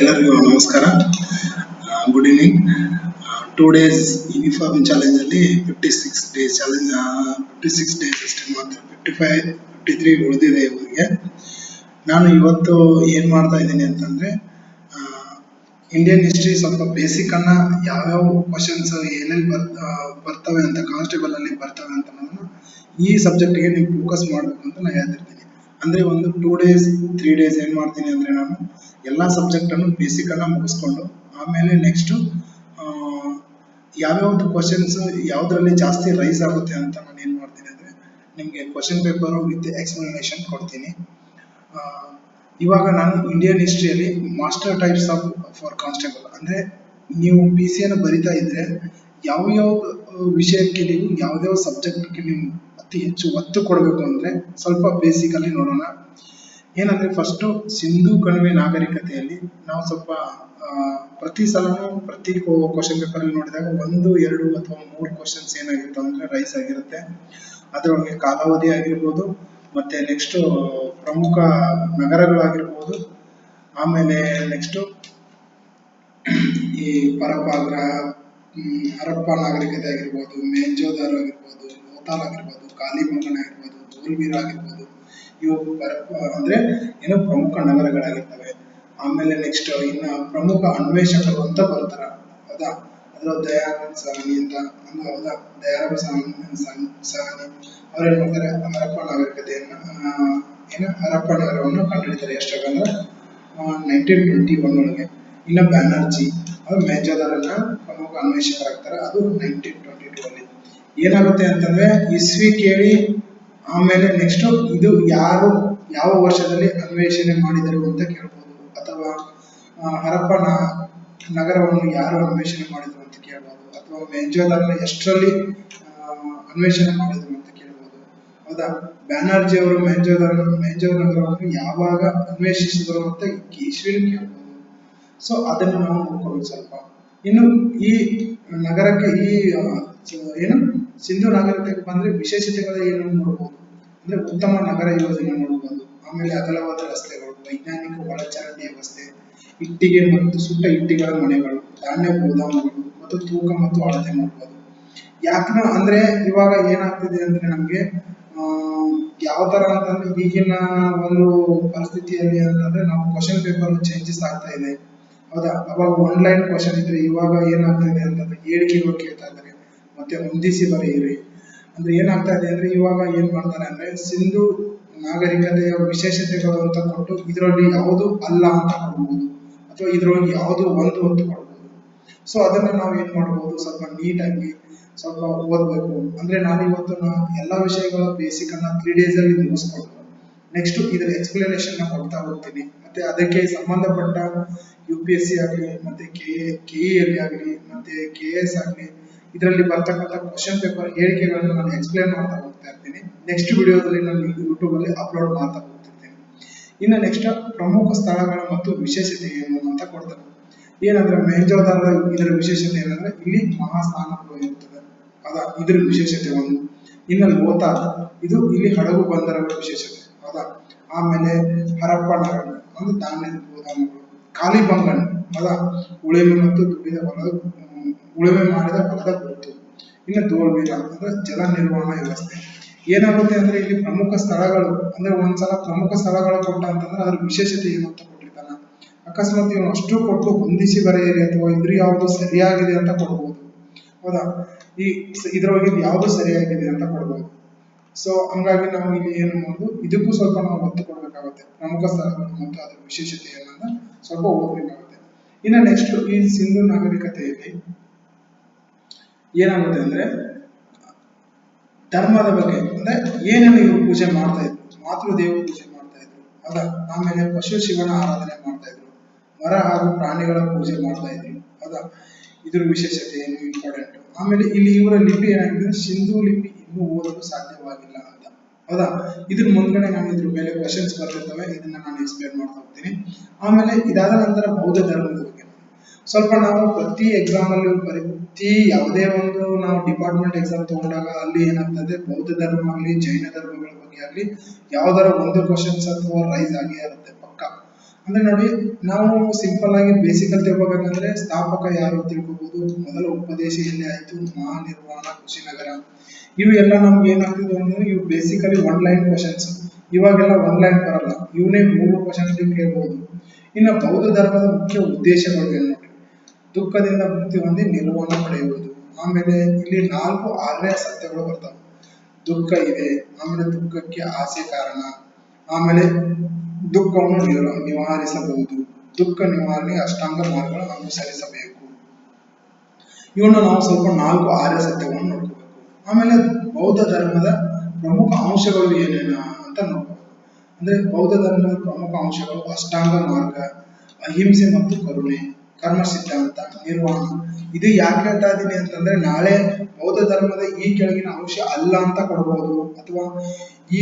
ಎಲ್ಲರಿಗೂ ನಮಸ್ಕಾರ. Good evening. 2 days uniform challenge ಅಲ್ಲಿ 56 ಡೇಸ್ ಚಾಲೆಂಜ್ 56 ಡೇಸ್ ಅಷ್ಟೇ ಮಾತ್ರ, 55 53 ಉಳಿದಿದೆ ಇವರಿಗೆ. ನಾನು ಇವತ್ತು ಏನ್ ಮಾಡ್ತಾ ಇದ್ದೀನಿ ಅಂತಂದ್ರೆ, ಇಂಡಿಯನ್ ಹಿಸ್ಟ್ರಿ ಸ್ವಲ್ಪ ಬೇಸಿಕ್ ಅನ್ನ ಯಾವ್ಯಾವ ಕ್ವಶನ್ಸ್ ಏನೇನು ಬರ್ತವೆ ಅಂತ, ಕಾನ್ಸ್ಟೇಬಲ್ ಅಲ್ಲಿ ಬರ್ತವೆ ಅಂತ ಈ ಸಬ್ಜೆಕ್ಟ್ಗೆ ನೀವು ಫೋಕಸ್ ಮಾಡ್ಬೇಕು ಅಂತ ನಾನು ಹೇಳ್ತಿರ್ತೀನಿ. ಅಂದ್ರೆ ಒಂದು 2 days 3 days ಏನ್ ಮಾಡ್ತೀನಿ ಅಂದ್ರೆ, ನಾನು ಎಲ್ಲಾ ಸಬ್ಜೆಕ್ಟ್ ಅನ್ನು ಬೇಸಿಕ್ ಅನ್ನ ಮುಗಿಸ್ಕೊಂಡು ಆಮೇಲೆ ನೆಕ್ಸ್ಟ್ ಯಾವ್ಯಾವ್ದು ಕ್ವಶನ್ಸ್ ಯಾವ್ದ್ರಲ್ಲಿ ಜಾಸ್ತಿ ರೈಸ್ ಆಗುತ್ತೆ ಅಂತ ನಾನು ಏನ್ ಮಾಡ್ತೀನಿ ಅಂದ್ರೆ, ನಿಮ್ಗೆ ಕ್ವಶನ್ ಪೇಪರ್ ವಿತ್ ಎಕ್ಸ್ಪ್ಲನೇಷನ್ ಕೊಡ್ತೀನಿ. ಇವಾಗ ನಾನು ಇಂಡಿಯನ್ ಹಿಸ್ಟ್ರಿಯಲ್ಲಿ master types of for constable ಅಂದ್ರೆ, ನೀವು ಪಿ ಸಿ ಅನ್ನು ಬರಿತಾ ಇದ್ರೆ ಯಾವ್ಯಾವ ವಿಷಯಕ್ಕೆ ನೀವು ಯಾವ್ಯಾವ ಸಬ್ಜೆಕ್ಟ್ಗೆ ನೀವು ಅತಿ ಹೆಚ್ಚು ಒತ್ತು ಕೊಡಬೇಕು ಅಂದ್ರೆ ಸ್ವಲ್ಪ ಬೇಸಿಕ್ ಅಲ್ಲಿ ನೋಡೋಣ. ಏನಂದ್ರೆ ಫಸ್ಟ್ ಸಿಂಧೂ ಕಣಿವೆ ನಾಗರಿಕತೆಯಲ್ಲಿ ನಾವು ಸ್ವಲ್ಪ ಪ್ರತಿ ಸಲನೂ ಪ್ರತಿ ಕ್ವಶನ್ ಪೇಪರ್ ಅಲ್ಲಿ ನೋಡಿದಾಗ 1, 2 ಅಥವಾ 3 ಕ್ವಶನ್ಸ್ ಏನಾಗಿರುತ್ತೆ ಅಂದ್ರೆ ರೈಸ್ ಆಗಿರುತ್ತೆ. ಅದರೊಳಗೆ ಕಾಲಾವಧಿ ಆಗಿರ್ಬೋದು, ಮತ್ತೆ ನೆಕ್ಸ್ಟ್ ಪ್ರಮುಖ ನಗರಗಳಾಗಿರ್ಬೋದು, ಆಮೇಲೆ ನೆಕ್ಸ್ಟ್ ಈ ಹರಪ್ಪ ನಾಗರಿಕತೆ ಆಗಿರ್ಬೋದು, ಮೆಹಂಜೋದಾರೋ ಆಗಿರ್ಬೋದು, ಲೋಥಾಲ್ ಆಗಿರ್ಬೋದು, ಕಾಲಿಬಂಗನ್ ಆಗಿರ್ಬೋದು, ಧೋಲ್ವೀರ್ ಆಗಿರ್ಬೋದು, ಇವು ಅಂದ್ರೆ ಏನೋ ಪ್ರಮುಖ ನಗರಗಳಾಗಿರ್ತವೆ. ಆಮೇಲೆ ನೆಕ್ಸ್ಟ್ ಇನ್ನ ಪ್ರಮುಖ ಅನ್ವೇಷಕರು ಅಂತ ಬರ್ತಾರ, ಹೌದಾ? ಅದ್ರ ದಯಾನಂದ್ ಸಾಹನಿ ಅಂತ, ಹೌದಾ? ದಯಾನಂದ್ ಸಾಹನಿ ಅವ್ರೇನ್ ಮಾಡ್ತಾರೆ, ಹರಪ್ಪ ನಾಗರಿಕತೆಯನ್ನ ಹರಪ್ಪ ನಗರವನ್ನು ಕಂಡುಹಿಡಿತಾರೆ. ಎಷ್ಟಾಗಂದ್ರೆ 1921 ಒಳಗೆ. ಇನ್ನ ಬ್ಯಾನರ್ಜಿ ಅವ್ರು ಮೆಹಂಜೋದಾರನ್ನ ಪ್ರಮುಖ ಅನ್ವೇಷಕರಾಗ್ತಾರೆ, ಅದು 1922 ಅಲ್ಲಿ. ಏನಾಗುತ್ತೆ ಅಂತಂದ್ರೆ ಇಸ್ವಿ ಕೇಳಿ, ಆಮೇಲೆ ನೆಕ್ಸ್ಟ್ ಇದು ಯಾರು ಯಾವ ವರ್ಷದಲ್ಲಿ ಅನ್ವೇಷಣೆ ಮಾಡಿದರು ಅಂತ ಕೇಳ್ಬೋದು, ಅಥವಾ ಹರಪ್ಪ ನಗರವನ್ನು ಯಾರು ಅನ್ವೇಷಣೆ ಮಾಡಿದ್ರು ಅಂತ ಕೇಳ್ಬೋದು, ಅಥವಾ ಮೆಹಂಜೋದಾರನ ಎಷ್ಟರಲ್ಲಿ ಅನ್ವೇಷಣೆ ಮಾಡಿದ್ರು ಅಂತ ಕೇಳ್ಬೋದು, ಹೌದಾ? ಬ್ಯಾನರ್ಜಿ ಅವರು ಮೆಹಂಜೋ ನಗರವನ್ನು ಯಾವಾಗ ಅನ್ವೇಷಿಸಿದ್ರು ಅಂತ ಇಸ್ವಿನ ಕೇಳ್ಬೋದು. ಸೊ ಅದನ್ನ ನಾವು ನೋಡ್ಕೋಬೇಕು ಸ್ವಲ್ಪ. ಇನ್ನು ಈ ನಗರಕ್ಕೆ ಏನು ಸಿಂಧು ನಾಗರಿಕತೆಗೆ ಬಂದ್ರೆ ವಿಶೇಷತೆಗಳು ಏನು ನೋಡ್ಬೋದು ಅಂದ್ರೆ, ಉತ್ತಮ ನಗರ ಯೋಜನೆ ನೋಡ್ಬೋದು, ಆಮೇಲೆ ಅಗಲವಾದ ರಸ್ತೆಗಳು, ವೈಜ್ಞಾನಿಕ ಒಳಚರಂಡಿ ವ್ಯವಸ್ಥೆ, ಇಟ್ಟಿಗೆ ಮತ್ತು ಸುಟ್ಟ ಇಟ್ಟಿಗೆಗಳ ಮನೆಗಳು, ಧಾನ್ಯ ಗೋದಾಮುಗಳು, ಮತ್ತು ತೂಕ ಮತ್ತು ಅಳತೆ ನೋಡ್ಬೋದು. ಯಾಕೆ ಅಂದ್ರೆ ಇವಾಗ ಏನಾಗ್ತಿದೆ ಅಂದ್ರೆ ನಮ್ಗೆ ಯಾವ ತರ ಅಂತಂದ್ರೆ, ಈಗಿನ ಒಂದು ಪರಿಸ್ಥಿತಿಯಲ್ಲಿ ಅಂತಂದ್ರೆ ನಾವು ಕ್ವಶನ್ ಪೇಪರ್ ಚೇಂಜಸ್ ಆಗ್ತಾ ಇದೆ, ಹೌದಾ? ಅವಾಗ ಆನ್ಲೈನ್ ಕ್ವಶನ್ ಇದ್ರೆ ಇವಾಗ ಏನಾಗ್ತಿದೆ ಅಂತಂದ್ರೆ ಹೇಳಿಕೆಗಳು ಕೇಳ್ತಾ ಇದ್ದಾರೆ, ಮತ್ತೆ ಹೊಂದಿಸಿ ಬರೆಯಿರಿ ಅಂದ್ರೆ ಏನಾಗ್ತಾ ಇದೆ ಅಂದ್ರೆ, ಇವಾಗ ಏನ್ ಮಾಡ್ತಾರೆ ಅಂದ್ರೆ ಸಿಂಧು ನಾಗರಿಕತೆಯ ವಿಶೇಷತೆಗಳು ಅಂತ ಕೊಟ್ಟು ಇದರಲ್ಲಿ ಯಾವುದು ಅಲ್ಲ ಅಂತ ಕೊಡ್ಬೋದು, ಅಥವಾ ಇದ್ರೊಳಗೆ ಯಾವುದು ಒಂದು ಅಂತ ಕೊಡ್ಬೋದು. ಸೊ ಅದನ್ನ ನಾವು ಏನ್ ಮಾಡ್ಬೋದು, ಸ್ವಲ್ಪ ನೀಟಾಗಿ ಸ್ವಲ್ಪ ಓದ್ಬೇಕು. ಅಂದ್ರೆ ನಾನು ಇವತ್ತು ಎಲ್ಲಾ ವಿಷಯಗಳ ಬೇಸಿಕ್ ಅನ್ನ 3 days ಅಲ್ಲಿ ಮುಗಿಸ್ಕೊಂಡು ನೆಕ್ಸ್ಟ್ ಇದ್ರ ಎಕ್ಸ್ಪ್ಲನೇಷನ್ ಕೊಡ್ತಾ ಹೋಗ್ತೀನಿ. ಮತ್ತೆ ಅದಕ್ಕೆ ಸಂಬಂಧಪಟ್ಟ UPSC ಆಗಲಿ, ಮತ್ತೆ KE ಅಲ್ಲಿ ಆಗಲಿ, ಮತ್ತೆ KS ಆಗಲಿ, ಇದರಲ್ಲಿ ಬರ್ತಕ್ಕಂಥ ಕ್ವಶನ್ ಪೇಪರ್ ಹೇಳಿಕೆಗಳನ್ನು ನಾನು ಎಕ್ಸ್ಪ್ಲೇನ್ ಮಾಡ್ತಾ ಹೋಗ್ತಾ ಇರ್ತೀನಿ. ನೆಕ್ಸ್ಟ್ ವಿಡಿಯೋದಲ್ಲಿ ನಾನು ಯೂಟ್ಯೂಬ್ ಅಲ್ಲಿ ಅಪ್ಲೋಡ್ ಮಾಡ್ತಾ ಹೋಗ್ತಿರ್ತೀನಿ. ಇನ್ನು ನೆಕ್ಸ್ಟ್ ಪ್ರಮುಖ ಸ್ಥಳಗಳ ಮತ್ತು ವಿಶೇಷತೆ ಏನು ಅಂತ ಕೊಡ್ತಾರೆ. ಏನಂದ್ರೆ ಮೆಹಂಜೋದಾರೋ ಇದರ ವಿಶೇಷತೆ ಏನಂದ್ರೆ ಇಲ್ಲಿ ಮಹಾಸ್ಥಾನಗಳು ಇರ್ತದೆ, ಹೌದಾ? ಇದ್ರ ವಿಶೇಷತೆ ಒಂದು. ಇನ್ನು ಲೋಥಾಲ್ ಇದು ಇಲ್ಲಿ ಹಡಗು ಬಂದರಗಳ ವಿಶೇಷತೆ, ಹೌದಾ? ಆಮೇಲೆ ಹರಪ್ಪ ನಗರ ಅಂದ್ರೆ ಧಾನ್ಯ ಗೋದಾಮುಗಳು, ಕಾಲಿಬಂಗನ್ ಹೌದಾ? ಉಳುಮೆ ಮತ್ತು ಉಳುಮೆ ಮಾಡಿದ ಹೊಲದ ಗುರುತು. ಇನ್ನು ಧೋಲ್ವೀರ್ ಅಂದ್ರೆ ಜಲ ನಿರ್ವಹಣಾ ವ್ಯವಸ್ಥೆ. ಏನಾಗುತ್ತೆ ಅಂದ್ರೆ ಇಲ್ಲಿ ಪ್ರಮುಖ ಸ್ಥಳಗಳು ಅಂದ್ರೆ ಒಂದ್ಸಲ ಪ್ರಮುಖ ಸ್ಥಳಗಳು ಕೊಟ್ಟ ಅಂತಂದ್ರೆ ಅದ್ರ ವಿಶೇಷತೆ ಏನು ಅಂತ ಕೊಟ್ಟಿರ್ತಾನ. ಅಕಸ್ಮಾತ್ ಇವನು ಅಷ್ಟು ಕೊಟ್ಟು ಹೊಂದಿಸಿ ಬರೆಯಿರಿ ಅಥವಾ ಇದ್ರ ಯಾವ್ದು ಸರಿಯಾಗಿದೆ ಅಂತ ಕೊಡ್ಬೋದು, ಹೌದಾ? ಇದ್ರೊಳಗೆ ಯಾವ್ದು ಸರಿಯಾಗಿದೆ ಅಂತ ಕೊಡ್ಬೋದು. ಸೊ ಹಂಗಾಗಿ ನಾವು ಇಲ್ಲಿ ಏನು ಮಾಡೋದು, ಇದಕ್ಕೂ ಸ್ವಲ್ಪ ನಾವು ಒತ್ತು ಕೊಡ್ಬೇಕಾಗುತ್ತೆ. ಪ್ರಮುಖ ಸ್ಥಳಗಳು ಮತ್ತು ಅದರ ವಿಶೇಷತೆಯನ್ನ ಸ್ವಲ್ಪ ಓದ್ಬೇಕಾಗುತ್ತೆ. ಇನ್ನು ನೆಕ್ಸ್ಟ್ ಈ ಸಿಂಧು ನಾಗರಿಕತೆಯಲ್ಲಿ ಏನಾಗುತ್ತೆ ಅಂದ್ರೆ ಧರ್ಮದ ಬಗ್ಗೆ ಅಂದ್ರೆ ಏನೇನು ಇವರು ಪೂಜೆ ಮಾಡ್ತಾ ಇದ್ರು, ಮಾತೃದೇವ ಪೂಜೆ ಮಾಡ್ತಾ ಇದ್ರು, ಹೌದಾ? ಆಮೇಲೆ ಪಶು ಶಿವನ ಆರಾಧನೆ ಮಾಡ್ತಾ ಇದ್ರು, ಮರ ಹಾಗೂ ಪ್ರಾಣಿಗಳ ಪೂಜೆ ಮಾಡ್ತಾ ಇದ್ರು, ಹೌದಾ? ಇದ್ರ ವಿಶೇಷತೆ ಏನು ಇಂಪಾರ್ಟೆಂಟ್. ಆಮೇಲೆ ಇಲ್ಲಿ ಇವರ ಲಿಪಿ ಏನಾಗಿದೆ, ಸಿಂಧು ಲಿಪಿ ಇನ್ನೂ ಓದಲು ಸಾಧ್ಯವಾಗಿಲ್ಲ ಅಂತ, ಹೌದಾ? ಇದ್ರ ಮುಂದ್ಗಡೆ ನಾನು ಇದ್ರ ಮೇಲೆ ಕ್ವಶನ್ಸ್ ಬರ್ತಿರ್ತವೆ, ಇದನ್ನ ನಾನು ಎಕ್ಸ್ಪ್ಲೇನ್ ಮಾಡ್ತಾ ಹೋಗ್ತೀನಿ. ಆಮೇಲೆ ಇದಾದ ನಂತರ ಬೌದ್ಧ ಧರ್ಮದ ಬಗ್ಗೆ ಸ್ವಲ್ಪ ನಾವು ಪ್ರತಿ ಎಕ್ಸಾಮ್ ಅಲ್ಲಿ ಪ್ರತಿ ಯಾವುದೇ ಒಂದು ನಾವು ಡಿಪಾರ್ಟ್ಮೆಂಟ್ ಎಕ್ಸಾಮ್ ತಗೊಂಡಾಗ ಅಲ್ಲಿ ಏನಾಗ್ತದೆ, ಬೌದ್ಧ ಧರ್ಮ ಆಗಲಿ ಜೈನ ಧರ್ಮಗಳ ಬಗ್ಗೆ ಆಗಲಿ ಯಾವ್ದಾರ ಒಂದು ಕ್ವಶನ್ಸ್ ಅಥವಾ ರೈಸ್ ಆಗೇ ಇರುತ್ತೆ ಪಕ್ಕ. ಅಂದ್ರೆ ನೋಡಿ, ನಾವು ಸಿಂಪಲ್ ಆಗಿ ಬೇಸಿಕ್ ಅಲ್ಲಿ ತಿಳ್ಕೊಬೇಕಂದ್ರೆ ಸ್ಥಾಪಕ ಯಾರು ತಿಳ್ಕೊಬಹುದು. ಮೊದಲ ಉಪದೇಶ ಎಲ್ಲಿ ಆಯ್ತು, ಮಹಾನಿರ್ವಾಣ ಕುಶಿನಗರ. ಇವು ಎಲ್ಲ ನಮ್ಗೆ ಏನಾಗ್ತದೆ ಅಂದ್ರೆ ಇವು ಬೇಸಿಕಲಿ ಒನ್ ಲೈನ್ ಕ್ವಶನ್ಸ್. ಇವಾಗೆಲ್ಲ ಒನ್ ಲೈನ್ ಬರಲ್ಲ, ಇವನೇ 3 ಕ್ವಶನ್ ಕೇಳ್ಬಹುದು. ಇನ್ನು ಬೌದ್ಧ ಧರ್ಮದ ಮುಖ್ಯ ಉದ್ದೇಶಗಳು ಏನು ನೋಡಿ, ದುಃಖದಿಂದ ಮುಕ್ತಿ ಹೊಂದಿ ನಿರ್ವಾಣ ಪಡೆಯುವುದು. ಆಮೇಲೆ ಇಲ್ಲಿ 4 ಆರ್ಯ ಸತ್ಯಗಳು ಬರ್ತವೆ. ದುಃಖ ಇದೆ, ಆಮೇಲೆ ದುಃಖಕ್ಕೆ ಆಸೆ ಕಾರಣ, ಆಮೇಲೆ ದುಃಖವನ್ನು ನಿವಾರಿಸಬಹುದು, ದುಃಖ ನಿವಾರಣೆ ಅಷ್ಟಾಂಗ ಮಾರ್ಗಗಳನ್ನು ಅನುಸರಿಸಬೇಕು. ಇವನ್ನ ನಾವು ಸ್ವಲ್ಪ 4 ಆರ್ಯ ಸತ್ಯಗಳನ್ನು ನೋಡ್ಕೋಬೇಕು. ಆಮೇಲೆ ಬೌದ್ಧ ಧರ್ಮದ ಪ್ರಮುಖ ಅಂಶಗಳು ಏನೇನು ಅಂತ ನೋಡ್ಕೋಬೇಕು. ಅಂದ್ರೆ ಬೌದ್ಧ ಧರ್ಮದ ಪ್ರಮುಖ ಅಂಶಗಳು ಅಷ್ಟಾಂಗ ಮಾರ್ಗ, ಅಹಿಂಸೆ ಮತ್ತು ಕರುಣೆ, ಕರ್ಮ ಸಿದ್ಧಾಂತ, ನಿರ್ವಾಣ. ಇದು ಯಾಕೆ ಹೇಳ್ತಾ ಇದ್ದೀನಿ ಅಂತಂದ್ರೆ ನಾಳೆ ಬೌದ್ಧ ಧರ್ಮದ ಈ ಕೆಳಗಿನ ಅಂಶ ಅಲ್ಲ ಅಂತ ಕೊಡ್ಬೋದು, ಅಥವಾ ಈ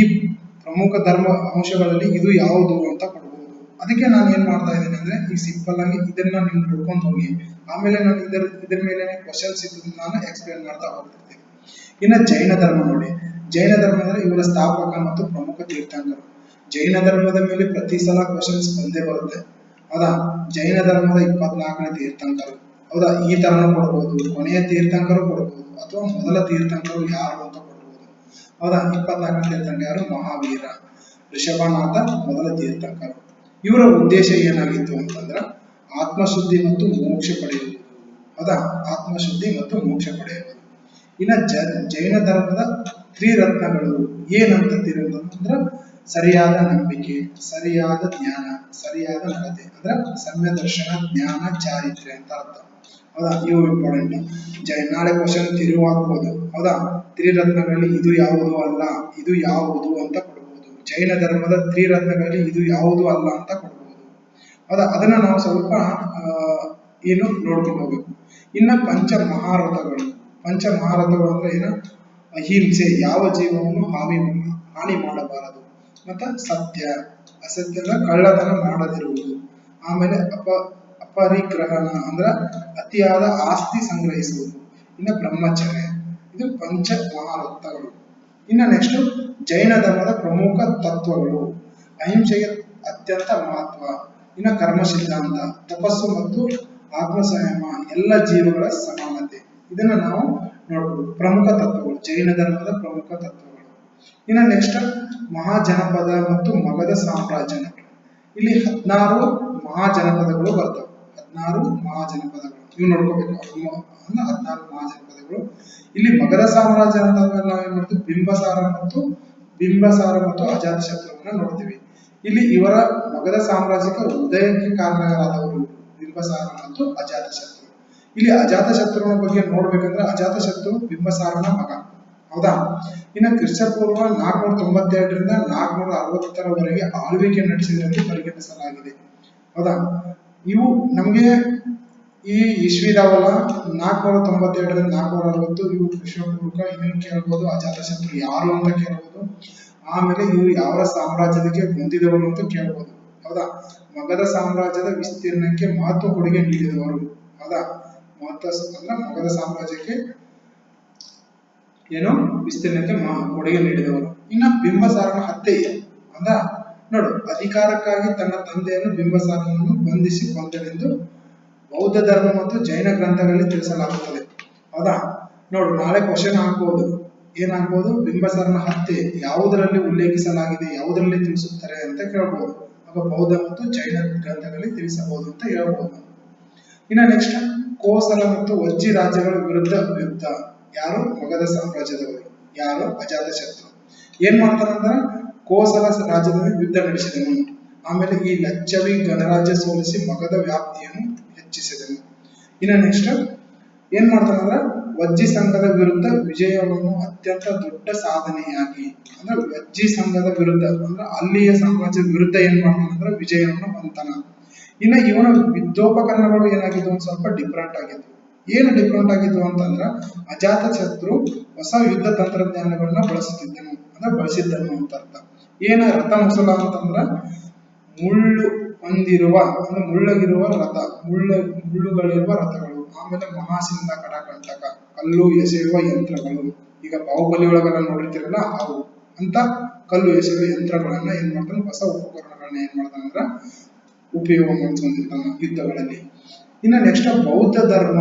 ಪ್ರಮುಖ ಧರ್ಮ ಅಂಶಗಳಲ್ಲಿ ಇದು ಯಾವುದು ಅಂತ ಕೊಡ್ಬೋದು. ಅದಕ್ಕೆ ನಾನು ಏನ್ ಮಾಡ್ತಾ ಇದ್ದೀನಿ ಅಂದ್ರೆ ಈ ಸಿಂಪಲ್ ಆಗಿ ಇದನ್ನ ನೀವು ನೋಡ್ಕೊಂಡು ಹೋಗಿ, ಆಮೇಲೆ ನಾನು ಇದರ ಮೇಲೆ ಕ್ವಶನ್ಸ್ ಇದ್ದು ನಾನು ಎಕ್ಸ್ಪ್ಲೇನ್ ಮಾಡ್ತಾ ಹೋಗ್ತಿರ್ತೀನಿ. ಇನ್ನು ಜೈನ ಧರ್ಮ ನೋಡಿ, ಜೈನ ಧರ್ಮ ಅಂದ್ರೆ ಇವರ ಸ್ಥಾಪಕ ಮತ್ತು ಪ್ರಮುಖ ತೀರ್ಥಂಕರು. ಜೈನ ಧರ್ಮದ ಮೇಲೆ ಪ್ರತಿ ಸಲ ಕ್ವಶನ್ಸ್ ಬಂದೇ ಬರುತ್ತೆ. ಹೌದಾ, ಜೈನ ಧರ್ಮದ 24ನೇ ತೀರ್ಥಂಕರು. ಹೌದಾ, ಈ ತರನು ಕೊಡ್ಬೋದು, ಕೊನೆಯ ತೀರ್ಥಂಕರು ಕೊಡ್ಬೋದು, ಅಥವಾ ಮೊದಲ ತೀರ್ಥಂಕರು ಯಾರು ಅಂತ ಕೊಡ್ಬೋದು. ಹೌದಾ, 24ನೇ ತೀರ್ಥಂಕರ ಯಾರು, ಮಹಾವೀರ, ಋಷಭನಾಥ ಮೊದಲ ತೀರ್ಥಂಕರು. ಇವರ ಉದ್ದೇಶ ಏನಾಗಿತ್ತು ಅಂತಂದ್ರ ಆತ್ಮಶುದ್ಧಿ ಮತ್ತು ಮೋಕ್ಷ ಪಡೆಯುವುದು. ಹೌದಾ, ಆತ್ಮಶುದ್ಧಿ ಮತ್ತು ಮೋಕ್ಷ ಪಡೆಯುವುದು. ಇನ್ನ ಜೈನ ಧರ್ಮದ ತ್ರಿರತ್ನಗಳು ಏನಂತ ತಿರುವುದಂದ್ರ ಸರಿಯಾದ ನಂಬಿಕೆ, ಸರಿಯಾದ ಜ್ಞಾನ, ಸರಿಯಾದ ನಡತೆ, ಅಂದ್ರೆ ಸಮ್ಯ ದರ್ಶನ, ಜ್ಞಾನ, ಚಾರಿತ್ರ್ಯ ಅಂತ ಅರ್ಥ. ಹೌದಾ, ಇವು ಇಂಪಾರ್ಟೆಂಟ್. ನಾಳೆ ಕ್ವಶನ್ ತಿರುವು ಹಾಕ್ಬೋದು. ಹೌದಾ, ತ್ರಿರತ್ನಗಳಲ್ಲಿ ಇದು ಯಾವುದು ಅಲ್ಲ, ಇದು ಯಾವುದು ಅಂತ ಕೊಡ್ಬೋದು. ಜೈನ ಧರ್ಮದ ತ್ರಿರತ್ನಗಳಲ್ಲಿ ಇದು ಯಾವುದು ಅಲ್ಲ ಅಂತ ಕೊಡ್ಬೋದು. ಹೌದಾ, ಅದನ್ನ ನಾವು ಸ್ವಲ್ಪ ಏನು ನೋಡ್ಕೊಂಡು ಹೋಗ್ಬೇಕು. ಇನ್ನ ಪಂಚ ಮಹಾರಥಗಳು. ಪಂಚ ಮಹಾರಥಗಳು ಅಂದ್ರೆ ಏನು, ಅಹಿಂಸೆ, ಯಾವ ಜೀವವನ್ನು ಹಾನಿ ಮಾಡಬಾರದು, ಮತ್ತೆ ಸತ್ಯ, ಅಸತ್ಯದ ಕಳ್ಳತನ ಮಾಡದಿರುವುದು, ಆಮೇಲೆ ಅಪರಿಗ್ರಹಣ ಅಂದ್ರ ಅತಿಯಾದ ಆಸ್ತಿ ಸಂಗ್ರಹಿಸುವುದು, ಇನ್ನು ಬ್ರಹ್ಮಚರ್ಯ. ಇದು ಪಂಚ ಮಹಾರಥಗಳು. ಇನ್ನ ನೆಕ್ಸ್ಟ್ ಜೈನ ಧರ್ಮದ ಪ್ರಮುಖ ತತ್ವಗಳು, ಅಹಿಂಸೆಗೆ ಅತ್ಯಂತ ಮಹತ್ವ, ಇನ್ನು ಕರ್ಮ ಸಿದ್ಧಾಂತ, ತಪಸ್ಸು ಮತ್ತು ಆತ್ಮ ಸಂಯಮ, ಎಲ್ಲ ಜೀವಗಳ ಸಮಾನತೆ. ಇದನ್ನ ನಾವು ನೋಡಬಹುದು, ಪ್ರಮುಖ ತತ್ವಗಳು, ಜೈನ ಧರ್ಮದ ಪ್ರಮುಖ ತತ್ವಗಳು. ಇನ್ನು ನೆಕ್ಸ್ಟ್ ಮಹಾಜನಪದ ಮತ್ತು ಮಗಧ ಸಾಮ್ರಾಜ್ಯ. ಇಲ್ಲಿ 16 ಮಹಾಜನಪದಗಳು ಬರ್ತವೆ. 16 ಮಹಾಜನಪದಗಳು ಇವು ನೋಡ್ಕೋಬೇಕು. 16 ಮಹಾಜನಪದಗಳು. ಇಲ್ಲಿ ಮಗಧ ಸಾಮ್ರಾಜ್ಯ ಅಂತಂದ್ರೆ ನಾವೇನ್ ಮಾಡ್ತೀವಿ, ಬಿಂಬಸಾರ ಮತ್ತು ಅಜಾತ ಶತ್ರುವನ್ನ ನೋಡ್ತೀವಿ. ಇಲ್ಲಿ ಇವರ ಮಗಧ ಸಾಮ್ರಾಜ್ಯಕ್ಕೆ ಉದಯಕ್ಕೆ ಕಾರಣರಾದವರು ಬಿಂಬಸಾರ ಮತ್ತು ಅಜಾತ ಶತ್ರು. ಇಲ್ಲಿ ಅಜಾತ ಶತ್ರುವಿನ ಬಗ್ಗೆ ನೋಡ್ಬೇಕಂದ್ರೆ ಅಜಾತ ಶತ್ರು ಬಿಂಬಸಾರನ ಮಗ. ಹೌದಾ, ಇನ್ನು ಕ್ರಿಸ್ತಪೂರ್ವ 492ರಿಂದ 460ರವರೆಗೆ ಆಳ್ವಿಕೆ ನಡೆಸಿದರೆಂದು ಪರಿಗಣಿಸಲಾಗಿದೆ. ಹೌದಾ, ಇವು ನಮ್ಗೆ ಈ ಇಸ್ವಿದಾವಲ್ಲ 492ರಿಂದ 460, ಇವು ಕ್ರಿಸ್ತಪೂರ್ವಕ. ಇದನ್ನು ಕೇಳ್ಬೋದು, ಅಜಾತ ಶತ್ರು ಯಾರು ಅಂತ ಕೇಳ್ಬೋದು. ಆಮೇಲೆ ಇವರು ಯಾವ ಸಾಮ್ರಾಜ್ಯದಕ್ಕೆ ಹೊಂದಿದವರು ಅಂತ ಕೇಳ್ಬೋದು. ಹೌದಾ, ಮಗಧ ಸಾಮ್ರಾಜ್ಯದ ವಿಸ್ತೀರ್ಣಕ್ಕೆ ಮಹತ್ವ ಕೊಡುಗೆ ನೀಡಿದವರು. ಹೌದಾ, ಮಗಧ ಸಾಮ್ರಾಜ್ಯಕ್ಕೆ ಏನು ವಿಸ್ತೀರ್ಣಕ್ಕೆ ಕೊಡುಗೆ ನೀಡಿದವರು. ಇನ್ನ ಬಿಂಬಸಾರನ ಹತ್ಯೆ ಅಂದ ನೋಡು, ಅಧಿಕಾರಕ್ಕಾಗಿ ತನ್ನ ತಂದೆಯನ್ನು ಬಿಂಬಸಾರನನ್ನು ಬಂಧಿಸಿ ಕೊಂದನೆಂದು ಬೌದ್ಧ ಧರ್ಮ ಮತ್ತು ಜೈನ ಗ್ರಂಥಗಳಲ್ಲಿ ತಿಳಿಸಲಾಗುತ್ತದೆ. ಹೌದಾ, ನೋಡು ನಾಳೆ ಕ್ವಶನ್ ಹಾಕ್ಬೋದು, ಏನ್ ಹಾಕ್ಬೋದು, ಬಿಂಬಸಾರನ ಹತ್ಯೆ ಯಾವುದರಲ್ಲಿ ಉಲ್ಲೇಖಿಸಲಾಗಿದೆ, ಯಾವುದರಲ್ಲಿ ತಿಳಿಸುತ್ತಾರೆ ಅಂತ ಕೇಳ್ಬೋದು. ಆಗ ಬೌದ್ಧ ಮತ್ತು ಜೈನ ಗ್ರಂಥಗಳಲ್ಲಿ ತಿಳಿಸಬಹುದು ಅಂತ ಹೇಳ್ಬೋದು. ಇನ್ನ ನೆಕ್ಸ್ಟ್ ಕೋಸಲ ಮತ್ತು ವಜ್ಜಿ ರಾಜ್ಯಗಳ ವಿರುದ್ಧ ಯುದ್ಧ. ಯಾರು, ಮಗಧ ಸಾಮ್ರಾಜ್ಯದವರು. ಯಾರು, ಅಜಾತ ಶತ್ರು. ಏನ್ ಮಾಡ್ತಾರಂದ್ರ ಕೋಸಲ ರಾಜ್ಯದಲ್ಲಿ ಯುದ್ಧ ನಡೆಸಿದನು. ಆಮೇಲೆ ಈ ಲಚ್ಚವಿ ಗಣರಾಜ್ಯ ಸೋಲಿಸಿ ಮಗಧ ವ್ಯಾಪ್ತಿಯನ್ನು ಹೆಚ್ಚಿಸಿದನು. ಇನ್ನ ನೆಕ್ಸ್ಟ್ ಏನ್ ಮಾಡ್ತಾರಂದ್ರ ವಜ್ಜಿ ಸಂಘದ ವಿರುದ್ಧ ವಿಜಯವನ್ನು ಅತ್ಯಂತ ದೊಡ್ಡ ಸಾಧನೆಯಾಗಿ, ಅಂದ್ರೆ ವಜ್ಜಿ ಸಂಘದ ವಿರುದ್ಧ ಅಂದ್ರೆ ಅಲ್ಲಿಯ ಸಾಮ್ರಾಜ್ಯದ ವಿರುದ್ಧ ಏನ್ ಮಾಡ್ತಾನಂದ್ರ ವಿಜಯವನ್ನು ಹೊಂತಾನ. ಇನ್ನು ಇವನ ಯುದ್ಧೋಪಕರಣಗಳು ಏನಾಗಿದ್ವು, ಒಂದ್ ಸ್ವಲ್ಪ ಡಿಫ್ರೆಂಟ್ ಆಗಿದ್ವು. ಏನು ಡಿಫ್ರೆಂಟ್ ಆಗಿದ್ವು ಅಂತಂದ್ರ ಅಜಾತ ಶತ್ರು ಹೊಸ ಯುದ್ಧ ತಂತ್ರಜ್ಞಾನಗಳನ್ನ ಬಳಸಿದ್ದನು ಅಂತ ಅರ್ಥ. ಏನ ರಥ ಮುಸಲ ಅಂತಂದ್ರ ಮುಳ್ಳು ಹೊಂದಿರುವ ಅಂದ್ರೆ ಮುಳ್ಳಗಿರುವ ರಥ, ಮುಳ್ಳುಗಳಿರುವ ರಥಗಳು. ಆಮೇಲೆ ಮಹಾಸಿಂಧ ಕಡಕಂಟಕ, ಕಲ್ಲು ಎಸೆಯುವ ಯಂತ್ರಗಳು. ಈಗ ಬಾಹುಬಲಿ ಒಳಗೆಲ್ಲ ನೋಡಿರ್ತೀರಲ್ಲ ಅವು ಅಂತ ಕಲ್ಲು ಎಸೆಯುವ ಯಂತ್ರಗಳನ್ನ ಏನ್ ಮಾಡ್ತಾನೆ, ಹೊಸ ಉಪಕರಣಗಳನ್ನ ಏನ್ ಮಾಡ್ತಾನಂದ್ರ ಉಪಯೋಗ ಮಾಡಿಸ್ಕೊಂಡಿರ್ತಾನೆ ಯುದ್ಧಗಳಲ್ಲಿ. ಇನ್ನು ನೆಕ್ಸ್ಟ್ ಬೌದ್ಧ ಧರ್ಮ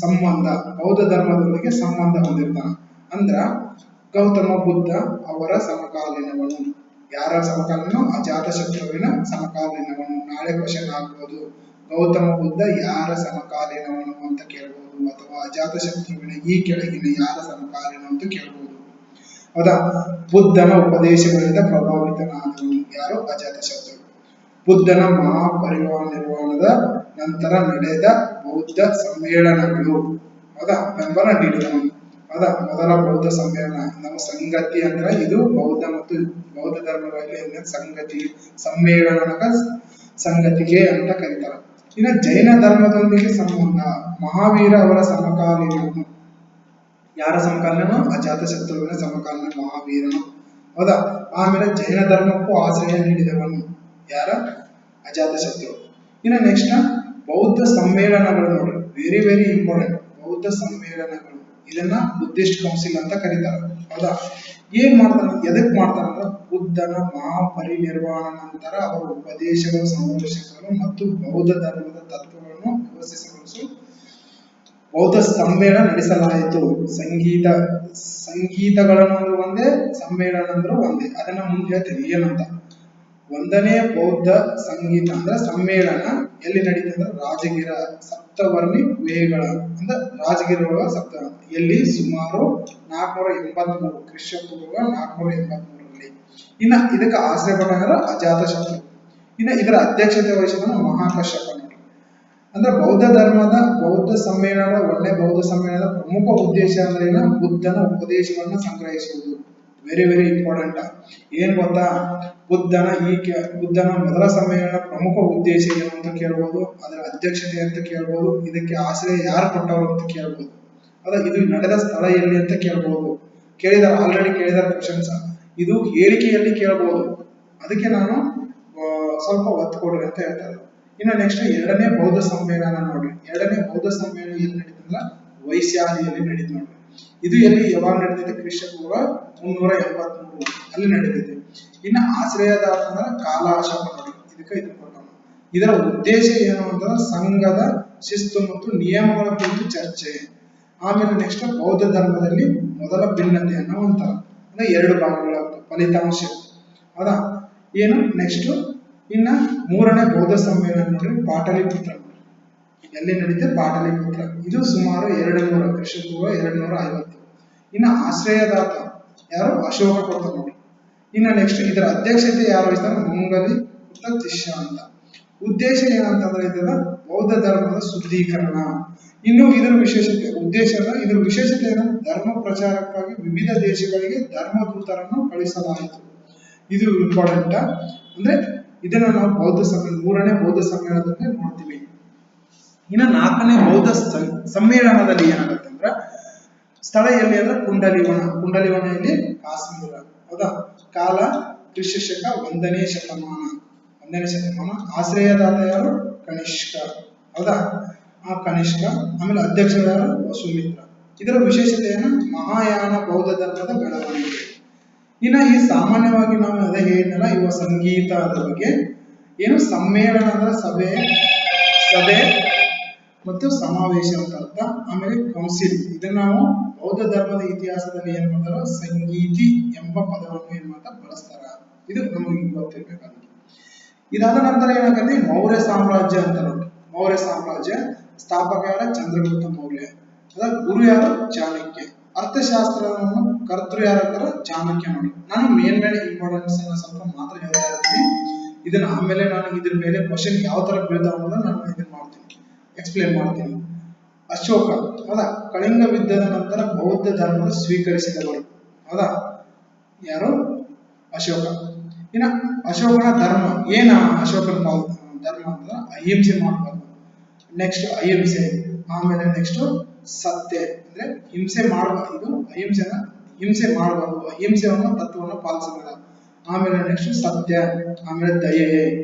ಸಂಬಂಧ, ಬೌದ್ಧ ಧರ್ಮದೊಂದಿಗೆ ಸಂಬಂಧ ಹೊಂದಿರ್ತಾನೆ. ಅಂದ್ರ ಗೌತಮ ಬುದ್ಧ ಅವರ ಸಮಕಾಲೀನವನು. ಯಾರ ಸಮಕಾಲೀನ? ಅಜಾತಶತ್ರುವಿನ ಸಮಕಾಲೀನವನು. ನಾಳೆ ಕ್ವಶನ್ ಆಗ್ಬೋದು, ಗೌತಮ ಬುದ್ಧ ಯಾರ ಸಮಕಾಲೀನವನು ಅಂತ ಕೇಳ್ಬೋದು, ಅಥವಾ ಅಜಾತಶತ್ರುವಿನ ಈ ಕೆಳಗಿನ ಯಾರ ಸಮಕಾಲೀನ ಅಂತ ಕೇಳ್ಬೋದು. ಹೌದಾ? ಬುದ್ಧನ ಉಪದೇಶಗಳಿಂದ ಪ್ರಭಾವಿತನಾದವನು ಯಾರು? ಅಜಾತಶತ್ರು. ಬುದ್ಧನ ಮಹಾಪರಿನಿರ್ವಾಣದ ನಂತರ ನಡೆದ ಬೌದ್ಧ ಸಮ್ಮೇಳನಗಳು, ಹೌದಾ, ಬೆಂಬಲ ನೀಡಿದವನು. ಹೌದಾ? ಮೊದಲ ಬೌದ್ಧ ಸಮ್ಮೇಳನ, ನಾವು ಸಂಗತಿ ಅಂದ್ರೆ ಇದು ಬೌದ್ಧ ಮತ್ತು ಬೌದ್ಧ ಧರ್ಮಗಳಲ್ಲಿ ಸಂಗತಿ, ಸಮ್ಮೇಳನಕ ಸಂಗತಿಗೆ ಅಂತ ಕರೀತಾರೆ. ಇನ್ನು ಜೈನ ಧರ್ಮದೊಂದಿಗೆ ಸಂಬಂಧ, ಮಹಾವೀರ ಅವರ ಸಮಕಾಲೀನನು. ಯಾರ ಸಮಕಾಲೀನನು? ಅಜಾತಶತ್ರುವಿನ ಸಮಕಾಲೀನ ಮಹಾವೀರನು. ಹೌದಾ? ಆಮೇಲೆ ಜೈನ ಧರ್ಮಕ್ಕೂ ಆಶ್ರಯ ನೀಡಿದವನು ಯಾರ? ಅಜಾತಶತ್ರು. ಇನ್ನು ನೆಕ್ಸ್ಟ್ ಬೌದ್ಧ ಸಮ್ಮೇಳನಗಳು ನೋಡ್ರಿ, ವೆರಿ ವೆರಿ ಇಂಪಾರ್ಟೆಂಟ್. ಬೌದ್ಧ ಸಮ್ಮೇಳನಗಳು, ಇದನ್ನ ಬುದ್ಧಿಸ್ಟ್ ಕೌನ್ಸಿಲ್ ಅಂತ ಕರೀತಾರೆ. ಹೌದಾ? ಏನ್ ಮಾಡ್ತಾನೆ, ಎದಕ್ ಮಾಡ್ತಾನೆ ಅಂದ್ರೆ ಬುದ್ಧನ ಮಹಾಪರಿನಿರ್ವಾಣ ನಂತರ ಅವರ ಉಪದೇಶಗಳು ಸಂರಕ್ಷಿಸಲು ಮತ್ತು ಬೌದ್ಧ ಧರ್ಮದ ತತ್ವಗಳನ್ನು ವಿಕಸಿಸಲು ಬೌದ್ಧ ಸಮ್ಮೇಳನ ನಡೆಸಲಾಯಿತು. ಸಂಗೀತಗಳನ್ನು ಒಂದೇ, ಸಮ್ಮೇಳನ ಅಂದ್ರೂ ಒಂದೇ. ಅದನ್ನ ಮುಂದೆ ಹೇಳ್ತೀನಿ ಏನಂತ. ಒಂದನೇ ಬೌದ್ಧ ಸಂಗೀತ ಅಂದ್ರೆ ಸಮ್ಮೇಳನ ಎಲ್ಲಿ ನಡೀತದೆ ಅಂದ್ರೆ ರಾಜಗಿರ ಸಪ್ತವರ್ಣಿ ಗುಹೆಗಳ ಅಂದ್ರೆ ರಾಜಗಿರ ಸಪ್ತ, ಎಲ್ಲಿ ಸುಮಾರು 483 ಕ್ರಿಸ್ತಪೂರ್ವ 483ರಲ್ಲಿ. ಇನ್ನ ಇದಕ್ಕೆ ಆಶ್ರಯ ಪಟ್ಟ ಅಜಾತಶತ್ರು. ಇನ್ನ ಇದರ ಅಧ್ಯಕ್ಷತೆ ವಹಿಸಿದ ಮಹಾಕಶ್ಯಪ. ಅಂದ್ರೆ ಬೌದ್ಧ ಸಮ್ಮೇಳನದ ಒಂದನೇ ಬೌದ್ಧ ಸಮ್ಮೇಳನದ ಪ್ರಮುಖ ಉದ್ದೇಶ ಅಂದ್ರೆ ಏನು? ಬುದ್ಧನ ಉಪದೇಶಗಳನ್ನ ಸಂಗ್ರಹಿಸುವುದು. Very very important. ಏನ್ ಗೊತ್ತಾ, ಬುದ್ಧನ ಮೊದಲ ಸಮ್ಮೇಳನ ಪ್ರಮುಖ ಉದ್ದೇಶ ಏನು ಅಂತ ಕೇಳ್ಬೋದು, ಅದರ ಅಧ್ಯಕ್ಷತೆ ಅಂತ ಕೇಳ್ಬೋದು, ಇದಕ್ಕೆ ಆಶ್ರಯ ಯಾರು ಕೊಟ್ಟವರು ಅಂತ ಕೇಳ್ಬೋದು. ಅದ ಇದು ನಡೆದ ಸ್ಥಳ ಎಲ್ಲಿ ಅಂತ ಕೇಳ್ಬೋದು. ಆಲ್ರೆಡಿ ಕೇಳಿದ ಕ್ವಶನ್ಸ್. ಇದು ಹೇಳಿಕೆಯಲ್ಲಿ ಕೇಳ್ಬೋದು, ಅದಕ್ಕೆ ನಾನು ಸ್ವಲ್ಪ ಒತ್ತು ಕೊಡ್ರಿ ಅಂತ ಹೇಳ್ತಾರೆ. ಇನ್ನು ನೆಕ್ಸ್ಟ್ ಎರಡನೇ ಬೌದ್ಧ ಸಮ್ಮೇಳನ ನೋಡ್ರಿ. ಎರಡನೇ ಬೌದ್ಧ ಸಮ್ಮೇಳನ ಎಲ್ಲಿ ನಡೀತಂದ್ರ ವೈಶಾಲಿಯಲ್ಲಿ ನಡೀತು ನೋಡ್ರಿ. ಇದು ಎಲ್ಲಿ ಯಾವಾಗ ನಡೀತೈತೆ? ಕ್ರಿಸ್ತಪೂರ್ವ 383 ಅಲ್ಲಿ ನಡೀತೈತೆ. ಇನ್ನು ಆಶ್ರಯದಾತ ಅಂದ್ರೆ ಕಾಲ ಅಶೋಕ ನೋಡ್ರಿ. ಇದಕ್ಕೆ ಇದು ಕೊಟ್ಟವನು. ಇದರ ಉದ್ದೇಶ ಏನು ಅಂತಂದ್ರೆ ಸಂಘದ ಶಿಸ್ತು ಮತ್ತು ನಿಯಮಗಳ ಕುರಿತು ಚರ್ಚೆ. ಆಮೇಲೆ ನೆಕ್ಸ್ಟ್ ಬೌದ್ಧ ಧರ್ಮದಲ್ಲಿ ಮೊದಲ ಭಿನ್ನತೆಯನ್ನು ಅಂತಾರೆ, ಅಂದ್ರೆ 2 ಭಾಗಗಳಾಗ್ತವೆ ಫಲಿತಾಂಶ. ಹೌದಾ? ಏನು ನೆಕ್ಸ್ಟ್ ಇನ್ನ ಮೂರನೇ ಬೌದ್ಧ ಸಮ್ಮೇಳನ ನೋಡ್ರಿ, ಪಾಟಲಿಪುತ್ರ. ಎಲ್ಲಿ ನಡೀತೆ? ಪಾಟಲಿಪುತ್ರ. ಇದು ಸುಮಾರು 200 ಕ್ರಿಸ್ತಪೂರ್ವ 250. ಇನ್ನ ಆಶ್ರಯದಾತ ಯಾರು? ಅಶೋಕ ಕೊಡ್ತಾರೆ ನೋಡಿ. ಇನ್ನ ನೆಕ್ಸ್ಟ್ ಇದರ ಅಧ್ಯಕ್ಷತೆ ಯಾರು ವಹಿಸ್ತಾರೆ? ಮಂಗಲಿ ತಿಸ್ಸ ಅಂತ. ಉದ್ದೇಶ ಏನಂತಂದ್ರೆ ಇದರ ಬೌದ್ಧ ಧರ್ಮದ ಶುದ್ಧೀಕರಣ. ಇನ್ನು ಇದರ ವಿಶೇಷತೆ ಇದರ ವಿಶೇಷತೆ ಏನು? ಧರ್ಮ ಪ್ರಚಾರಕ್ಕಾಗಿ ವಿವಿಧ ದೇಶಗಳಿಗೆ ಧರ್ಮದೂತರನ್ನು ಕಳಿಸಲಾಯಿತು. ಇದು ಇಂಪಾರ್ಟೆಂಟ್. ಅಂದ್ರೆ ಇದನ್ನ ನಾವು ಮೂರನೇ ಬೌದ್ಧ ಸಮ್ಮೇಳನದಲ್ಲಿ ನೋಡ್ತೀವಿ. ಇನ್ನು 4ನೇ ಬೌದ್ಧ ಸಮ್ಮೇಳನದಲ್ಲಿ ಏನಾಗುತ್ತೆ ಅಂದ್ರೆ ಸ್ಥಳ ಎಲ್ಲಿ ಅಂದ್ರೆ ಕುಂಡಲಿವನ ಇಲ್ಲಿ ಕಾಶ್ಮೀರ. ಹೌದಾ? ಕಾಲ ಕ್ರಿಸ್ತಶಕ 1ನೇ ಶತಮಾನ. ಆಶ್ರಯದಾತ ಯಾರು? ಕನಿಷ್ಕ. ಹೌದಾ? ಆ ಕನಿಷ್ಕ. ಆಮೇಲೆ ಅಧ್ಯಕ್ಷರು ಯಾರು? ವಸುಮಿತ್ರ. ಇದರ ವಿಶೇಷತೆ ಏನು? ಮಹಾಯಾನ ಬೌದ್ಧ ಧರ್ಮದ ಬೆಳವಣಿಗೆ. ಇನ್ನ ಈ ಸಾಮಾನ್ಯವಾಗಿ ನಾವು ಅದೇ ಹೇಳಿದ್ನಲ್ಲ, ಇವ ಸಂಗೀತ ಅದ್ರ ಬಗ್ಗೆ ಏನು? ಸಮ್ಮೇಳನ ಅಂದ್ರೆ ಸಭೆ ಮತ್ತು ಸಮಾವೇಶ ಅಂತ ಅರ್ಥ. ಆಮೇಲೆ ಕೌನ್ಸಿಲ್, ಇದನ್ನ ನಾವು ಬೌದ್ಧ ಧರ್ಮದ ಇತಿಹಾಸದಲ್ಲಿ ಏನ್ ಮಾಡ್ತಾರ? ಸಂಗೀತಿ ಎಂಬ ಪದವನ್ನು ಏನ್ ಮಾಡ್ತಾ ಬಳಸ್ತಾರ. ಇದು ನಮಗೆ ಗೊತ್ತಿರ್ಬೇಕಾಗುತ್ತೆ. ಇದಾದ ನಂತರ ಏನಾಗುತ್ತೆ? ಮೌರ್ಯ ಸಾಮ್ರಾಜ್ಯ ಅಂತ ನೋಡಿ. ಮೌರ್ಯ ಸಾಮ್ರಾಜ್ಯ ಸ್ಥಾಪಕ ಯಾರ? ಚಂದ್ರಗುಪ್ತ ಮೌರ್ಯ. ಅದ ಗುರು ಯಾರು? ಚಾಣಕ್ಯ. ಅರ್ಥಶಾಸ್ತ್ರವನ್ನು ಕರ್ತೃ ಯಾರಂತಾರ? ಚಾಣಕ್ಯ ನೋಡಿ. ನಾನು ಮೇನ್ ಇಂಪಾರ್ಟೆನ್ಸ್ ಸ್ವಲ್ಪ ಮಾತ್ರ ಹೇಳ್ತಾ ಇರ್ತೀನಿ. ಇದನ್ನ ಆಮೇಲೆ ನಾನು ಇದ್ರ ಮೇಲೆ ಕ್ವಶನ್ ಯಾವ ತರ ಬೀಳ್ತಾವ ಅನ್ನೋದನ್ನ ನಾನು ಇದನ್ನ ಮಾಡ್ತೀನಿ, ಎಕ್ಸ್ಪ್ಲೇನ್ ಮಾಡ್ತೀನಿ. ಅಶೋಕ. ಹೌದಾ? ಕಳಿಂಗ ಯುದ್ಧದ ನಂತರ ಬೌದ್ಧ ಧರ್ಮ ಸ್ವೀಕರಿಸಿದವರು. ಹೌದಾ? ಯಾರು? ಅಶೋಕ. ಇನ್ನ ಅಶೋಕನ ಧರ್ಮ ಏನ? ಅಶೋಕನ ಧರ್ಮ ಅಂದ್ರೆ ಅಹಿಂಸೆ ಮಾಡಬಾರ್ದು. ನೆಕ್ಸ್ಟ್ ಅಹಿಂಸೆ. ಆಮೇಲೆ ನೆಕ್ಸ್ಟ್ ಸತ್ಯ, ಅಂದ್ರೆ ಹಿಂಸೆ ಮಾಡಬಾರ್ದು. ಇದು ಹಿಂಸೆ ಮಾಡಬಾರ್ದು, ಅಹಿಂಸೆಯನ್ನು ತತ್ವವನ್ನು ಪಾಲಿಸಬೇಕು. ಆಮೇಲೆ ನೆಕ್ಸ್ಟ್ ಸತ್ಯ, ಆಮೇಲೆ ದಯೆ,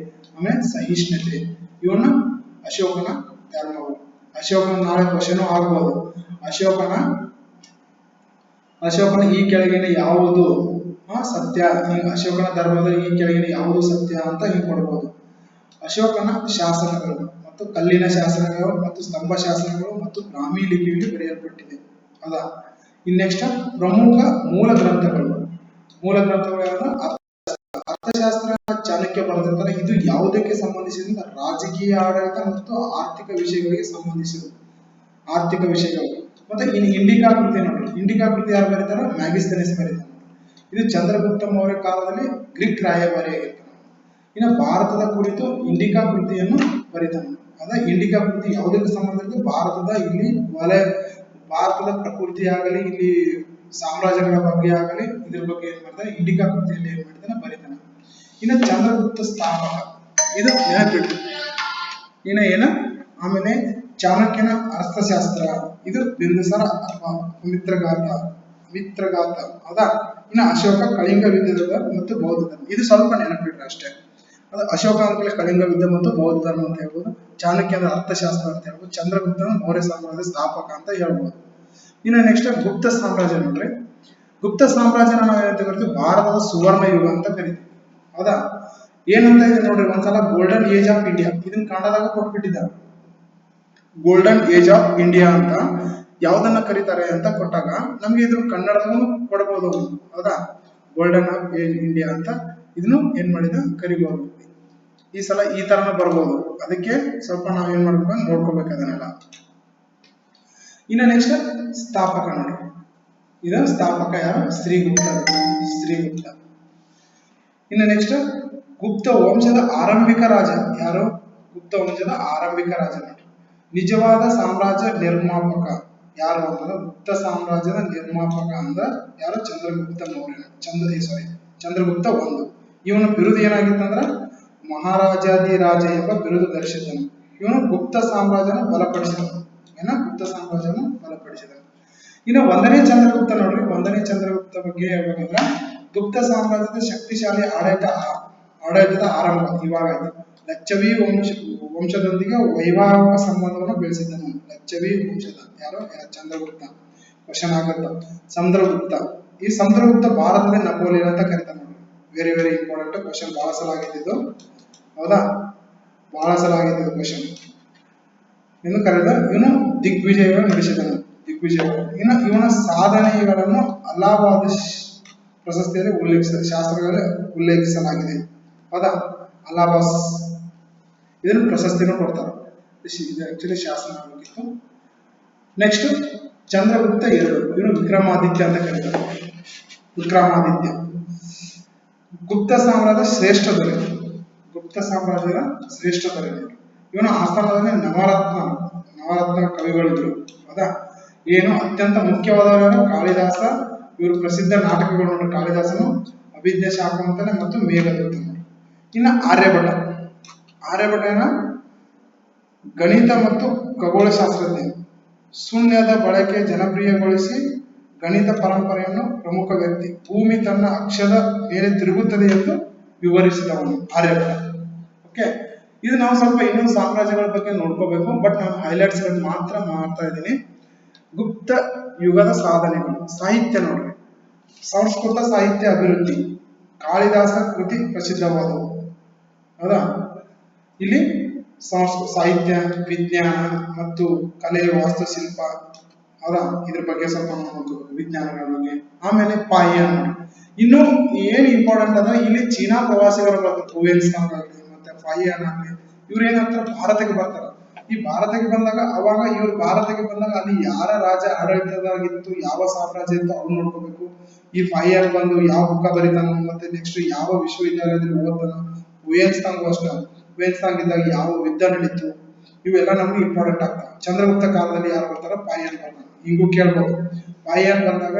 ಆಮೇಲೆ ಸಹಿಷ್ಣುತೆ. ಇವನ್ನ ಅಶೋಕನ ಧರ್ಮವು. ಅಶೋಕನ ನಾಳೆ ಕ್ವಶನ್ ಆಗ್ಬೋದು. ಅಶೋಕನ ಈ ಕೆಳಗಿನ ಯಾವುದು ಸತ್ಯ? ಅಶೋಕನ ಧರ್ಮದಲ್ಲಿ ಈ ಕೆಳಗಿನ ಯಾವುದು ಸತ್ಯ ಅಂತ ಹಿಂಗ್ ಕೊಡ್ಬೋದು. ಅಶೋಕನ ಶಾಸನಗಳು ಮತ್ತು ಕಲ್ಲಿನ ಶಾಸನಗಳು ಮತ್ತು ಸ್ತಂಭ ಶಾಸನಗಳು ಮತ್ತು ಬ್ರಾಹ್ಮಿ ಲಿಪಿಯಲ್ಲಿ ಬರೆಯಲ್ಪಟ್ಟಿದೆ. ಹೌದಾ? ಇನ್ ನೆಕ್ಸ್ಟ್ ಪ್ರಮುಖ ಮೂಲ ಗ್ರಂಥಗಳು. ಮೂಲ ಗ್ರಂಥಗಳು ಯಾವುದು? ಅರ್ಥಶಾಸ್ತ್ರ ಚಾಣಕ್ಯ ಬರೆದಿರ್ತಾರೆ. ಇದು ಯಾವುದಕ್ಕೆ ಸಂಬಂಧಿಸಿದ? ರಾಜಕೀಯ ಆಡಳಿತ ಮತ್ತು ಆರ್ಥಿಕ ವಿಷಯಗಳಿಗೆ ಸಂಬಂಧಿಸಿದ ಆರ್ಥಿಕ ವಿಷಯಗಳು. ಮತ್ತೆ ಇನ್ನು ಇಂಡಿಕಾ ಕೃತಿ ನೋಡಿ. ಇಂಡಿಕಾ ಕೃತಿ ಯಾರು ಬರೀತಾರ? ಮ್ಯಾಗಿಸ್ತನಿಸ್ ಬರೀತಾರ. ಇದು ಚಂದ್ರಗುಪ್ತ ಮೌರ್ಯ ಕಾಲದಲ್ಲಿ ಗ್ರೀಕ್ ರಾಯಭಾರಿ ಆಗಿರ್ತಾನೆ. ಇನ್ನು ಭಾರತದ ಕುರಿತು ಇಂಡಿಕಾ ಕೃತಿಯನ್ನು ಬರೀತಾನೆ. ಅದ ಇಂಡಿಕಾ ಕೃತಿ ಯಾವುದಕ್ಕೆ ಸಂಬಂಧಿಸಿದ? ಭಾರತದ ಇಲ್ಲಿ ಭಾರತದ ಪ್ರಕೃತಿ ಆಗಲಿ, ಇಲ್ಲಿ ಸಾಮ್ರಾಜ್ಯಗಳ ಬಗ್ಗೆ ಆಗಲಿ, ಇದ್ರ ಬಗ್ಗೆ ಏನ್ ಮಾಡ್ತಾನೆ? ಇಂಡಿಕಾ ಕೃತಿಯಲ್ಲಿ ಏನ್ ಮಾಡ್ತಾನೆ? ಬರೀತಾನೆ. ಇನ್ನು ಚಂದ್ರಗುಪ್ತ ಸ್ಥಾಪಕ, ಇದು ನೆನಪಿಟ್ಟು. ಇನ್ನು ಏನ ಆಮೇಲೆ ಚಾಣಕ್ಯನ ಅರ್ಥಶಾಸ್ತ್ರ, ಇದು ಬಿಂದುಸಾರ ಅಥವಾ ಮಿತ್ರಗಾತ ಹೌದಾ? ಇನ್ನು ಅಶೋಕ ಕಳಿಂಗ ಯುದ್ಧ ಮತ್ತು ಬೌದ್ಧ ಧರ್ಮ, ಇದು ಸ್ವಲ್ಪ ನೆನಪಿಟ್ರೆ ಅಷ್ಟೇ. ಅದು ಅಶೋಕ ಅಂದ್ರೆ ಕಳಿಂಗ ಯುದ್ಧ ಮತ್ತು ಬೌದ್ಧ ಧರ್ಮ ಅಂತ ಹೇಳ್ಬೋದು. ಚಾಣಕ್ಯನ ಅರ್ಥಶಾಸ್ತ್ರ ಅಂತ ಹೇಳ್ಬೋದು. ಚಂದ್ರಗುಪ್ತನ ಮೌರ್ಯ ಸಾಮ್ರಾಜ್ಯದ ಸ್ಥಾಪಕ ಅಂತ ಹೇಳ್ಬೋದು. ಇನ್ನು ನೆಕ್ಸ್ಟ್ ಗುಪ್ತ ಸಾಮ್ರಾಜ್ಯ ನೋಡ್ರಿ. ಗುಪ್ತ ಸಾಮ್ರಾಜ್ಯನ ನಾವು ಏನಂತ ಕರಿತೀವಿ? ಭಾರತದ ಸುವರ್ಣ ಯುಗ ಅಂತ ಕರಿತೀವಿ. ಹೌದಾ? ಏನಂತ ಇದೆ ನೋಡ್ರಿ, ಒಂದ್ಸಲ ಗೋಲ್ಡನ್ ಏಜ್ ಆಫ್ ಇಂಡಿಯಾ, ಇದನ್ನ ಕನ್ನಡದಾಗ ಕೊಟ್ಬಿಟ್ಟಿದ್ದಾರೆ. ಗೋಲ್ಡನ್ ಏಜ್ ಆಫ್ ಇಂಡಿಯಾ ಅಂತ ಯಾವ್ದನ್ನ ಕರೀತಾರೆ ಅಂತ ಕೊಟ್ಟಾಗ ನಮ್ಗೆ ಇದು ಕನ್ನಡದಲ್ಲೂ ಕೊಡಬಹುದು. ಹೌದಾ? ಗೋಲ್ಡನ್ ಆಫ್ ಏಜ್ ಇಂಡಿಯಾ ಅಂತ ಇದನ್ನು ಏನ್ ಮಾಡಿದ ಕರಿಬಹುದು. ಈ ಸಲ ಈ ತರನ ಬರ್ಬೋದು. ಅದಕ್ಕೆ ಸ್ವಲ್ಪ ನಾವ್ ಏನ್ ಮಾಡ್ಬೇಕು? ನೋಡ್ಕೋಬೇಕು ಅದನ್ನೆಲ್ಲ. ಇನ್ನು ನೆಕ್ಸ್ಟ್ ಸ್ಥಾಪಕ ನೋಡಿ. ಇದು ಸ್ಥಾಪಕ ಯಾರು? ಶ್ರೀಗುಪ್ತ. ಇನ್ನು ನೆಕ್ಸ್ಟ್ ಗುಪ್ತ ವಂಶದ ಆರಂಭಿಕ ರಾಜ ಯಾರು? ಗುಪ್ತ ವಂಶದ ಆರಂಭಿಕ ರಾಜ ನೋಡಿ. ನಿಜವಾದ ಸಾಮ್ರಾಜ್ಯ ನಿರ್ಮಾಪಕ ಯಾರು ಅಂತಂದ್ರೆ ಗುಪ್ತ ಸಾಮ್ರಾಜ್ಯದ ನಿರ್ಮಾಪಕ ಅಂದ್ರ ಯಾರು? ಚಂದ್ರಗುಪ್ತ ಮೌರ್ಯ. ಚಂದ್ರಗುಪ್ತ ಒಂದು. ಇವನ ಬಿರುದು ಏನಾಗಿತ್ತಂದ್ರ ಮಹಾರಾಜಾಧಿರಾಜ ಎಂಬ ಬಿರುದು ಧರಿಸಿದನು. ಇವನು ಗುಪ್ತ ಸಾಮ್ರಾಜ್ಯನ ಬಲಪಡಿಸಿದನು. ಗುಪ್ತ ಸಾಮ್ರಾಜ್ಯನ ಬಲಪಡಿಸಿದನು. ಇನ್ನು ಒಂದನೇ ಚಂದ್ರಗುಪ್ತ ನೋಡ್ರಿ. ಒಂದನೇ ಚಂದ್ರಗುಪ್ತ ಬಗ್ಗೆ ಹೇಳ್ಬೇಕಂದ್ರ ಗುಪ್ತ ಸಾಮ್ರಾಜ್ಯದ ಶಕ್ತಿಶಾಲಿ ಆಡಳಿತದ ಆರಂಭ ಇವಾಗ ಆಯ್ತು. ಲಚ್ಚವಿ ವಂಶದೊಂದಿಗೆ ವೈವಾಹಿಕ ಸಂಬಂಧವನ್ನು ಬೆಳೆಸಿದ್ದನು. ಲಚ್ಚವಿ ವಂಶದ ಯಾರು? ಚಂದ್ರಗುಪ್ತ. ಕ್ವಶನ್ ಆಗುತ್ತೆ. ಸಮುದ್ರಗುಪ್ತ. ಈ ಸಮುದ್ರಗುಪ್ತ ಭಾರತದ ನೆಪೋಲಿಯನ್ ಅಂತ ಕರೀತಾರೆ ನೋಡಿ. Very very important question. ಬಹಳ ಸಲ ಆಗಿದ್ದು. ಹೌದಾ? ಬಹಳ ಸಲ ಆಗಿದ್ದು ಕ್ವಶನ್. ಇನ್ನು ಕರೆದ ಇವನು ದಿಗ್ವಿಜಯಗಳನ್ನು ನಡೆಸಿದನು. ಇನ್ನು ಇವನ ಸಾಧನೆಗಳನ್ನು ಅಲಹಾಬಾದ್ ಪ್ರಶಸ್ತಿಯಲ್ಲಿ ಶಾಸ್ತ್ರಗಳಲ್ಲಿ ಉಲ್ಲೇಖಿಸಲಾಗಿದೆ. ಹೌದಾ? ಅಲಹಾಬಾದ್ ಇದನ್ನು ಪ್ರಶಸ್ತಿನೂ ಕೊಡ್ತಾರೆ. ಇದು ಆಕ್ಚುಲಿ ಶಾಸನ ಆಗಬೇಕಿತ್ತು. ನೆಕ್ಸ್ಟ್ ಚಂದ್ರಗುಪ್ತ ಎರಡು. ಇವನು ವಿಕ್ರಮಾದಿತ್ಯ ಅಂತ ಕರೀತಾರೆ. ವಿಕ್ರಮಾದಿತ್ಯ ಗುಪ್ತ ಸಾಮ್ರಾಜ್ಯದ ಶ್ರೇಷ್ಠ ದೊರೆ. ಇವನ ಆಸ್ಥಾನದಲ್ಲಿ ನವರತ್ನ ಕವಿಗಳಿದ್ರು. ಹೌದಾ? ಏನು ಅತ್ಯಂತ ಮುಖ್ಯವಾದವರು ಕಾಳಿದಾಸ. ಇವರು ಪ್ರಸಿದ್ಧ ನಾಟಕಗಳು ನೋಡಿ. ಕಾಳಿದಾಸನು ಅಭಿಜ್ಞ ಶಾಕುಂತಲೆ ಮತ್ತು ಮೇಘದೂತ. ಇನ್ನು ಆರ್ಯಭಟನ ಗಣಿತ ಮತ್ತು ಖಗೋಳಶಾಸ್ತ್ರಜ್ಞ. ಶೂನ್ಯದ ಬಳಕೆ ಜನಪ್ರಿಯಗೊಳಿಸಿ ಗಣಿತ ಪರಂಪರೆಯನ್ನು ಪ್ರಮುಖ ವ್ಯಕ್ತಿ. ಭೂಮಿ ತನ್ನ ಅಕ್ಷದ ಮೇಲೆ ತಿರುಗುತ್ತದೆ ಎಂದು ವಿವರಿಸಿದವನು ಆರ್ಯಭಟ. ಓಕೆ, ಇದು ನಾವು ಸ್ವಲ್ಪ ಇನ್ನೊಂದು ಸಾಮ್ರಾಜ್ಯಗಳ ಬಗ್ಗೆ ನೋಡ್ಕೋಬೇಕು. ಬಟ್ ನಾನು ಹೈಲೈಟ್ಸ್ ಮಾತ್ರ ಮಾಡ್ತಾ ಇದ್ದೀನಿ. ಗುಪ್ತ ಯುಗದ ಸಾಧನೆಗಳು. ಸಾಹಿತ್ಯ ನೋಡ್ರಿ. ಸಂಸ್ಕೃತ ಸಾಹಿತ್ಯ ಅಭಿವೃದ್ಧಿ. ಕಾಳಿದಾಸ ಕೃತಿ ಪ್ರಸಿದ್ಧವಾದವು. ಹೌದಾ? ಇಲ್ಲಿ ಸಾಹಿತ್ಯ, ವಿಜ್ಞಾನ ಮತ್ತು ಕಲೆ, ವಾಸ್ತುಶಿಲ್ಪ. ಹೌದಾ? ಇದ್ರ ಬಗ್ಗೆ ಸ್ವಲ್ಪ ನೋಡ್ಕೋಬೇಕು, ವಿಜ್ಞಾನಗಳ ಬಗ್ಗೆ. ಆಮೇಲೆ ಪಾಹ್ಯಾನ. ಇನ್ನು ಏನ್ ಇಂಪಾರ್ಟೆಂಟ್ ಅಂದ್ರೆ ಇಲ್ಲಿ ಚೀನಾ ಪ್ರವಾಸಿಗರು ಬರ್ತಾರೆ. ಹುಯೆನ್ಸಾಂಗ್ ಆಗಲಿ ಮತ್ತೆ ಪಾಹ್ಯಾನ ಆಗಲಿ. ಇವ್ರು ಏನಾಗ್ತಾರೆ? ಭಾರತಕ್ಕೆ ಬರ್ತಾರ. ಈ ಭಾರತಕ್ಕೆ ಬಂದಾಗ ಅಲ್ಲಿ ಯಾರ ರಾಜ ಆಡಳಿತದಾಗಿತ್ತು, ಯಾವ ಸಾಮ್ರಾಜ್ಯ ಇತ್ತು ಅವ್ರು ನೋಡ್ಕೋಬೇಕು. ಈ ಪಾಹ್ಯಾನ ಬಂದು ಯಾವ ಬುಕ್ಕ ಬರೀತಾನ, ಮತ್ತೆ ನೆಕ್ಸ್ಟ್ ಯಾವ ವಿಶ್ವವಿದ್ಯಾಲಯದಲ್ಲಿ ಓದ್ತಾನ. ಹುಯೆನ್ಸಾಂಗ್ ಅಷ್ಟೇ. ಹುಯೆನ್ಸಾಂಗ್ ಇದ್ದಾಗ ಯಾವ ಯುದ್ಧ ನಡೀತು, ಇವೆಲ್ಲ ನಮ್ಗೆ ಇಂಪಾರ್ಟೆಂಟ್ ಆಗ್ತವೆ. ಚಂದ್ರಗುಪ್ತ ಕಾಲದಲ್ಲಿ ಯಾರು ಬರ್ತಾರ? ಪಾಹ್ಯಾನ ಬರ್ತಾನೆ. ಹಿಂಗೂ ಕೇಳ್ಬೋದು. ಪಾಹ್ಯಾನ ಬಂದಾಗ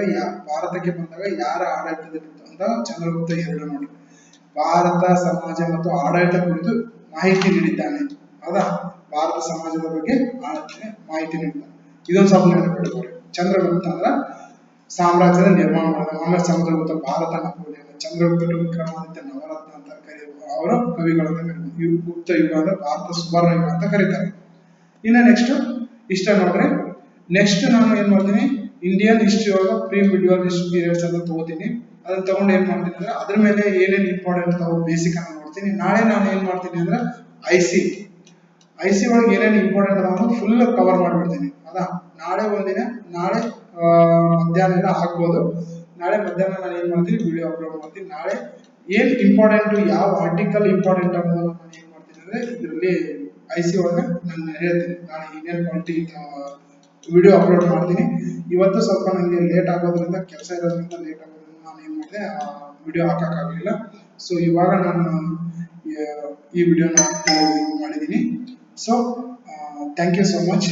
ಭಾರತಕ್ಕೆ ಬಂದಾಗ ಯಾರ ಆಡಳಿತದಲ್ಲಿತ್ತು ಅಂತ ಚಂದ್ರಗುಪ್ತ ಎರಡು ನೋಡಿ. ಭಾರತ ಸಮಾಜ ಮತ್ತು ಆಡಳಿತ ಕುರಿತು ಮಾಹಿತಿ ನೀಡಿದ್ದಾನೆ. ಹೌದಾ? ಭಾರತ ಸಮಾಜದ ಬಗ್ಗೆ ಮಾಹಿತಿ ನೀಡಿದ್ದಾನೆ. ಇದೊಂದು ಸ್ವಲ್ಪ ನೆನಪಿಟ್ಕೊಳ್ಳಿ. ಚಂದ್ರಗುಪ್ತ ಅಂದ್ರ ಸಾಮ್ರಾಜ್ಯದ ನಿರ್ಮಾಣ ಮಾಡಿದ. ಆಮೇಲೆ ಸಮುದ್ರಗುಪ್ತ ಭಾರತ ನೆಪೋಲಿಯನ್. ಚಂದ್ರಗುಪ್ತ ವಿಕ್ರಮಾದಿತ್ಯ ನವರತ್ನ ಅಂತ ಕರೆಯುವ ಅವರ ಕವಿಗಳಂತ ಕರೀತಾರೆ. ಇವು ಗುಪ್ತ ಯುಗ ಅಂದ್ರೆ ಭಾರತ ಸುವರ್ಣ ಯುಗ ಅಂತ ಕರೀತಾರೆ. ಇನ್ನು ನೆಕ್ಸ್ಟ್ ಇಷ್ಟ ನೋಡ್ರಿ. ನೆಕ್ಸ್ಟ್ ನಾನು ಏನ್ ಮಾಡ್ತೀನಿ? ಇಂಡಿಯನ್ ಹಿಸ್ಟ್ರಿ ಒಳಗ ಪ್ರೀ ಮಿಡಿವಲ್ ಹಿಸ್ಟ್ರಿ ಪೀರಿಯಡ್ಸ್ ಅಂತ ತಗೋತೀನಿ. ಅದನ್ನ ತಗೊಂಡು ಏನ್ ಮಾಡ್ತೀನಿ ಅಂದ್ರೆ ಅದ್ರ ಮೇಲೆ ಏನೇನ್ ಇಂಪಾರ್ಟೆಂಟ್ ಅದಾವ ಬೇಸಿಕ್ ಅನ್ನ ನೋಡ್ತೀನಿ. ನಾಳೆ ನಾನು ಏನ್ ಮಾಡ್ತೀನಿ ಅಂದ್ರೆ ಐ ಸಿ ಒಳಗೆ ಏನೇನು ಇಂಪಾರ್ಟೆಂಟ್ ಅದಾವ ಫುಲ್ ಕವರ್ ಮಾಡ್ಬಿಡ್ತೀನಿ. ಅದಾ ನಾಳೆ ಒಂದಿನ, ನಾಳೆ ಮಧ್ಯಾಹ್ನ ಎಲ್ಲ ಹಾಕ್ಬೋದು. ನಾಳೆ ಮಧ್ಯಾಹ್ನ ನಾನು ಏನ್ ಮಾಡ್ತೀನಿ, ವಿಡಿಯೋ ಅಪ್ಲೋಡ್ ಮಾಡ್ತೀನಿ. ನಾಳೆ ಏನ್ ಇಂಪಾರ್ಟೆಂಟ್, ಯಾವ ಆರ್ಟಿಕಲ್ ಇಂಪಾರ್ಟೆಂಟ್ ಅನ್ನೋದನ್ನ ನಾನು ಏನ್ ಮಾಡ್ತೀನಿ ಅಂದ್ರೆ ಇದರಲ್ಲಿ ಐ ಸಿ ಒಳಗೆ ನಾನು ಹೇಳ್ತೀನಿ. ನಾಳೆ ಇನ್ನೇನು ಕ್ವಾಲಿಟಿ ವಿಡಿಯೋ ಅಪ್ಲೋಡ್ ಮಾಡ್ತೀನಿ. ಇವತ್ತು ಸ್ವಲ್ಪ ನನಗೆ ಲೇಟ್ ಆಗೋದ್ರಿಂದ, ಕೆಲಸ ಇರೋದ್ರಿಂದ ಲೇಟ್ ಆಗೋದ್ರಿಂದ ನಾನು ಏನ್ ಮಾಡಿದೆ, ವಿಡಿಯೋ ಹಾಕಕ್ಕಾಗಲಿಲ್ಲ. ಸೊ ಇವಾಗ ನಾನು ಈ ವಿಡಿಯೋನ ಮಾಡಿದ್ದೀನಿ. So thank you so much.